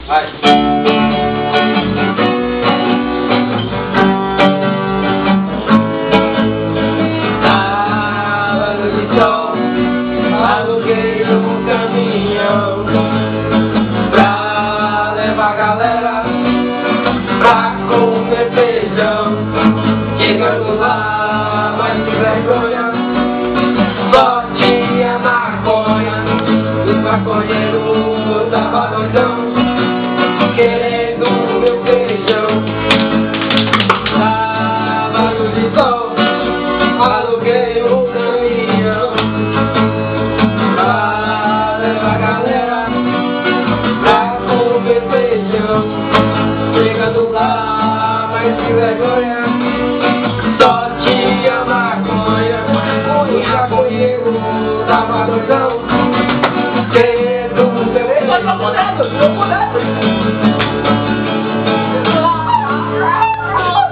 Vai. Sábado de sol, aluguei um caminhão pra levar a galera pra comer feijão. Chegando lá, mas que vergonha, só tinha maconha. Os maconheiros tava doidão, querendo meu feijão. Sábado de sol, aluguei um caminhão pra levar a galera pra comer feijão. Chegando lá, mas que vergonha, só tinha maconha. O maconheiro tava doidão, querendo meu feijão.